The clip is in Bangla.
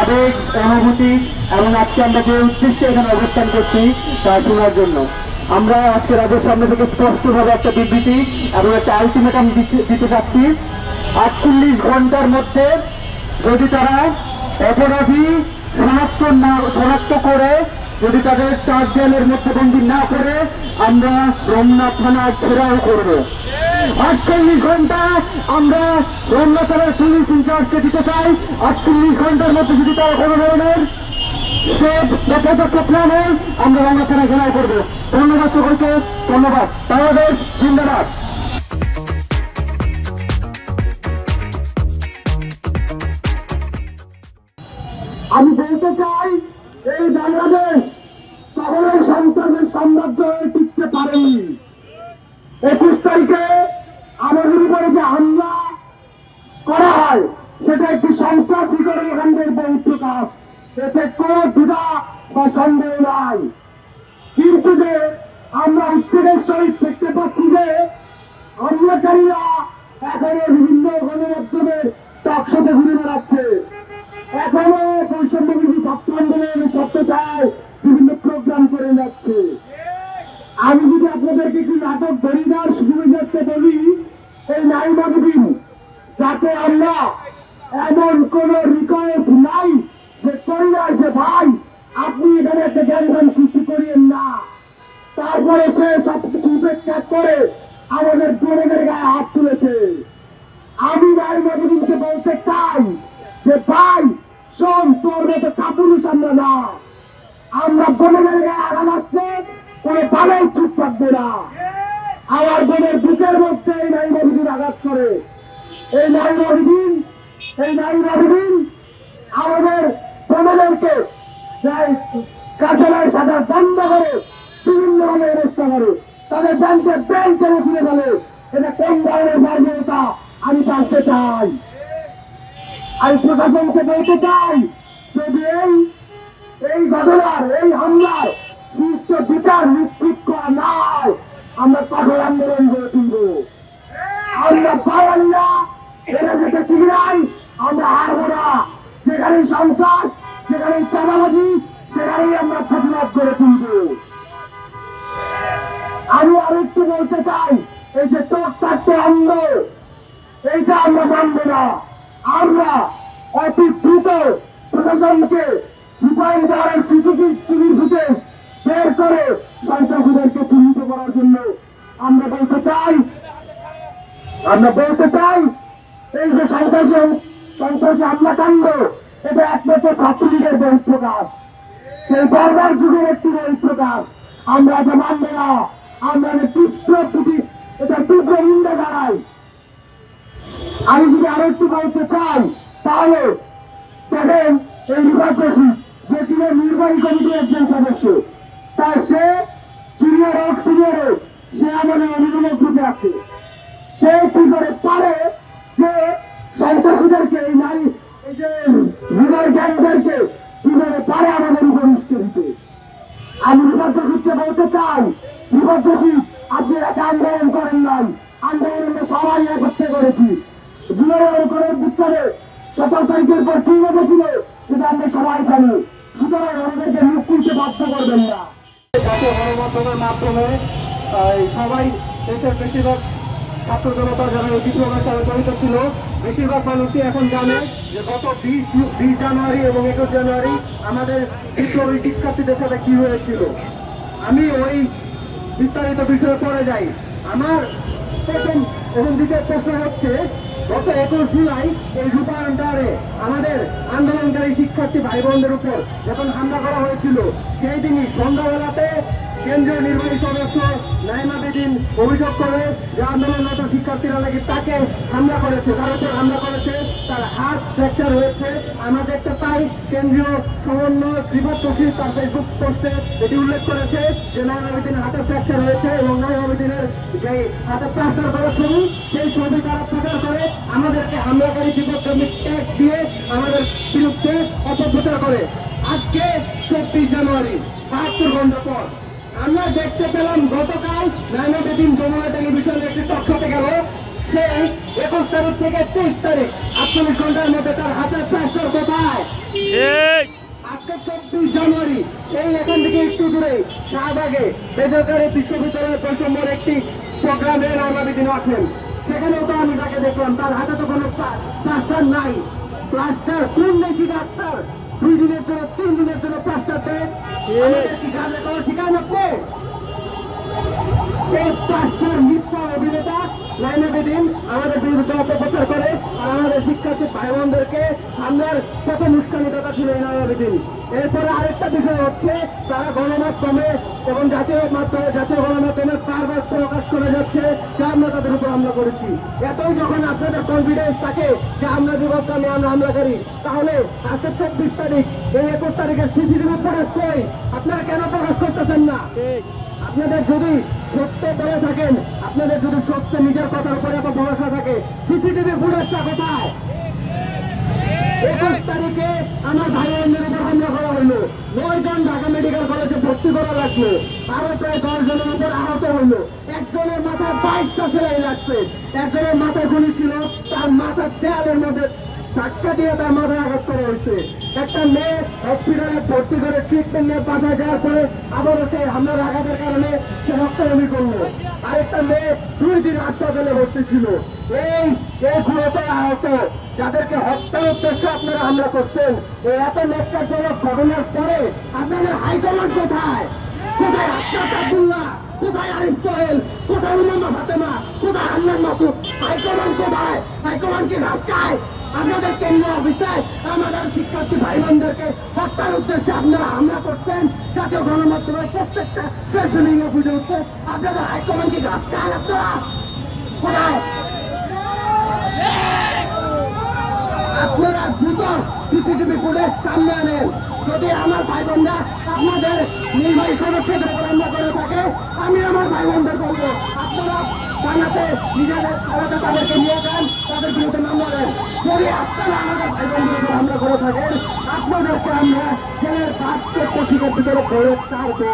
আবেগ, অনুভূতি এবং আজকে আমরা যে উদ্দেশ্যে এখানে অবস্থান করছি তা শোনার জন্য। আমরা আজকে রাজ্যের সামনে থেকে স্পষ্টভাবে একটা বিবৃতি এবং একটা আলটিমেটাম দিতে চাচ্ছি। 48 ঘন্টার মধ্যে যদি তারা অপরাধী শনাক্ত করে যদি তাদের 4 দেয়ালের মধ্যে বন্দী না করে আমরা রমনা থানা ঘেরাও করব। 48 ঘন্টা আমরা রমনা থানার পুলিশ ইনচার্জকে দিতে চাই। 48 ঘন্টার মধ্যে যদি তারা কোনো ধরনের পদক্ষেপ না নেয় আমরা রমনা থানা ঘেরাও করবো। ধন্যবাদ সকলকে, ধন্যবাদ। বাংলাদেশ জিন্দাবাদ। আমি বলতে চাই, এই বাংলাদেশ কখনোই সন্ত্রাসের সাম্রাজ্য হয়ে টিকতে পারেনি। 21 তারিখে আমাদের উপরে যে হামলা করা হয় সেটা একটি সন্ত্রাসী কর্মকাণ্ডের বহিঃপ্রকাশ, এতে কোনো দ্বিধা বা সন্দেহ নাই। কিন্তু যে আমরা উদ্বেগের সহিত দেখতে পাচ্ছি যে হামলাকারীরা এখনো বিভিন্ন গণমাধ্যমের টকশোতে ঘুরে বেড়াচ্ছে, এখনো বৈষম্যবিরোধী ছাত্র আন্দোলনের ছত্রছায়ায় বিভিন্ন প্রোগ্রাম করে যাচ্ছে। আমি যদি আপনাদেরকে একটু নাটক ধরিদার সুবিধার্থে বলি, এই নাইমার দিন যাতে আমরা এমন কোন রিকোয়েস্ট নাই যে করি না যে ভাই আপনি এখানে একটা জ্ঞান সৃষ্টি করিয়েন না, তারপরে সে সবকিছু উপেক্ষা করে আমাদের বোনেদের গায়ে হাত তুলেছে। আমি নাইমার দিনকে বলতে চাই যে ভাই শোন, তোর মতো কাপুরুষ আমরা না, আমরা বোনের গায়ে আঘাত আসছে কোনো ভালোই চুপ থাকবে না। আমার বোনের বুকের মধ্যে এই নাইমাবিদিন আঘাত করে, এই নাইমাবিদিন আমাদের বোনেদেরকে কাঠালের সাথে বন্ধ করে বিভিন্ন ভাবে অবস্থা করে, তাদের ব্যাংকের বেল টেনে খুলে ফেলে। এটা কোন ধরনের বার্মতা আমি জানতে চাই। আমি প্রশাসনকে বলতে চাই, যদি এই ঘটনার এই হামলার সুষ্ঠু বিচার নিশ্চিত করা না হয় আমরা কঠোর আন্দোলন গড়ে তুলব। আমরা বাঙালিরা এরা যেতে শিখি নাই, আমরা হারবো না। যেখানে সন্ত্রাস, যেখানে চাঁদাবাজি, সেখানেই আমরা প্রতিবাদ করে তুলব। আমি আরেকটু বলতে চাই, এই যে চোখ থাকতে অন্ধ, এইটা আমরা মানব না। আমরা অতি দ্রুত প্রশাসনকে রূপায়ণ করার টিভির ফুটেজ বের করে সন্ত্রাসীদেরকে চিহ্নিত করার জন্য আমরা বলতে চাই এই যে সন্ত্রাসী হামলাকাণ্ড, এটা একমাত্র ছাত্রলীগের বহিঃপ্রকাশ, সেই বর্বর যুগের একটি বহিঃপ্রকাশ। আমরা এটা মানব না। আমরা এটা তীব্র নিন্দা জানাই। আমি যদি আরো একটু বলতে চাই, তাহলে দেখেন এই রিভার রশিদ যে কিনা নির্বাহী কমিটির একজন সদস্য, তা সে সিনিয়রে সে আমাদের অভিভাবক গ্রুপে আছে। সে কি করে পারে যে সন্ত্রাসীদেরকে এই যে হৃদয় গ্যাংদেরকে কিভাবে পারে আমাদের উপর উস্কে দিতে। আমি রিভার রশিদকে বলতে চাই, রিভার রশিদ আপনি একটা আন্দোলন করেন নাই, আন্দোলন আমরা সবাই একত্রে করেছি। জুলাই করার বিচ্ছারে 17 তারিখের পর কি ঘটেছিল সেটা আমরা সবাই জানি। সুতরাং আমাদেরকে মুখ খুলতে বাধ্য করবেন না। জাতীয় গণমাধ্যমের মাধ্যমে সবাই দেশের বেশিরভাগ ছাত্র জনতা যারা এই বিপ্লবের সাথে জড়িত ছিল, বেশিরভাগ মানুষই এখন জানে যে গত 20 জানুয়ারি এবং 21 জানুয়ারি আমাদের বিপ্লবী শিক্ষার্থীদের সাথে কি হয়েছিল। আমি ওই বিস্তারিত বিষয়ে পড়ে যাই। আমার প্রথম এবং দ্বিতীয় প্রশ্ন হচ্ছে, গত 21 জুলাই এই রূপায়ণ টাওয়ারে আমাদের আন্দোলনকারী শিক্ষার্থী ভাই বোনদের উপর যখন হামলা করা হয়েছিল, সেই দিনই সন্ধ্যাবেলাতে কেন্দ্রীয় নির্বাহী সদস্য নাইমা বেদিন অভিযোগ করে যে আন্দোলনরত শিক্ষার্থীরা নাকি তাকে হামলা করেছে, তার উপর হামলা করেছে, তার হাত ফ্র্যাকচার হয়েছে। আমরা দেখতে পাই কেন্দ্রীয় সমন্বয় রিভার রশিদ তার ফেসবুক পোস্টে এটি উল্লেখ করেছে যে নাইমা বেদিনের হাতে ফ্র্যাকচার হয়েছে এবং নাইমা বেদিনের যে হাতে প্লাস্টার করা ছবি, সেই ছবি তারা প্রচার করে আমাদেরকে হামলাকারী বিপদগামী ট্যাগ দিয়ে আমাদের বিরুদ্ধে অপপ্রচার করে। আজকে 24 জানুয়ারি 72 ঘন্টা পর আমরা দেখতে পেলাম গতকাল নাইমা বেদিন যমুনা টেলিভিশনে একটি টক শোতে গেল। সেই 21 তারিখ থেকে 23 তারিখ 48 ঘন্টার মধ্যে তার হাতের প্লাস্টার কোথায়? আজকে 24 জানুয়ারি এই এখান থেকে একটু দূরে শাহবাগে বেসরকারি বিশ্ববিদ্যালয়ের বৈষম্যের একটি প্রোগ্রামে নামাবি দিন আছেন। সেখানেও তো আমি তাকে দেখলাম, তার হাতে তো কোনো প্লাস্টার নাই। প্লাস্টার কোন দেশি ডাক্তার 2 দিনের জন্য 3 দিনের জন্য প্লাস্টার দেয়? আমাদের কি কাজে কোনো শিকায় না? এই প্লাস্টার মিথ্যা অভিনেতা নাইনাবেদিন আমাদের বিরুদ্ধে অপপ্রচার করে, আর আমাদের শিক্ষার্থী ভাই বোনদেরকে সামনের প্রথম উস্কানি দাতা ছিল এই নাইনাবেদিন। এরপরে আরেকটা বিষয় হচ্ছে, তারা গণমাধ্যমে এবং জাতীয় গণমাধ্যমে বারবার প্রকাশ করে যাচ্ছে যে আমরা তাদের উপর হামলা করেছি। এতই যখন আপনাদের কনফিডেন্স থাকে যে আমরা বিপদগামী, আমরা হামলাকারী, তাহলে আজকে 24 তারিখ এই 21 তারিখের সিসিটিভি ফুটেজ কই? আপনারা কেন প্রকাশ করতেছেন না? আপনাদের যদি সত্য বলে থাকেন, আপনাদের যদি সত্য নিজের কথার উপরে এত ভরসা থাকে, সিসিটিভি ফুটেজটা কোথায়? 21 তারিখে আমার ভাই বোনদের উপর হামলা করা হইল, 9 জন ঢাকা মেডিকেল কলেজে ভর্তি করা লাগলো, আরো প্রায় 10 জনের উপর আহত হইল, একজনের মাথায় 22টা সেলাই লাগছে, একজনের মাথায় গুলি ছিল, তার মাথার দেয়ালের মধ্যে ধাক্কা দিয়ে তার মাথায় আঘাত করা হয়েছে। একটা মেয়ে হসপিটালে ভর্তি করে ট্রিটমেন্ট নিয়ে বাসায় যাওয়ার পরে আবারও সেই হামলার আঘাতের কারণে সে রক্তবমি করলো। আরেকটা মেয়ে 2 দিন হাসপাতালে ভর্তি ছিল। এই গুরুতর আহত যাদেরকে হত্যার উদ্দেশ্যে আপনারা হামলা করছেন, এই এত ন্যাক্কারজনক ঘটনার পরে আপনাদের হাইকমান্ড কোথায়? কোথায় আশরাফ আব্দুল্লাহ? কোথায় আরিফ সোহেল? কোথায় উমামা ফাতেমা? কোথায় আন্নান মাসুদ? হাইকমান্ড কোথায়? হাইকমান্ড কি রাস্তায়? আপনাদের কেন্দ্রীয় অফিসে আমাদের শিক্ষার্থী ভাই বোনদেরকে হত্যার উদ্দেশ্যে আপনারা হামলা করছেন, জাতীয় গণমাধ্যমের প্রত্যেকটা প্রেসিডিং অফিসে উঠছে, আপনাদের হাইকমান্ড কি রাস্তায়? আপনারা কোথায়? আপনারা দ্রুত সিসিটিভি ফুটেজ সামনে আনেন। যদি আমার ভাই বোনরা আপনাদের নির্বাহী সদস্যদের উপর হামলা করে থাকে, আমি আমার ভাই বোনদের বলবো আপনারা থানাতে নিজেদের থানাতে তাদেরকে নিয়ে যান, তাদের বিরুদ্ধে মামলা দেন। যদি আপনারা আমাদের ভাই বোনদের উপর হামলা করে থাকেন, আপনাদেরকে আমরা জেলের 5 থেকে ভিতরে করে ছাড়বো।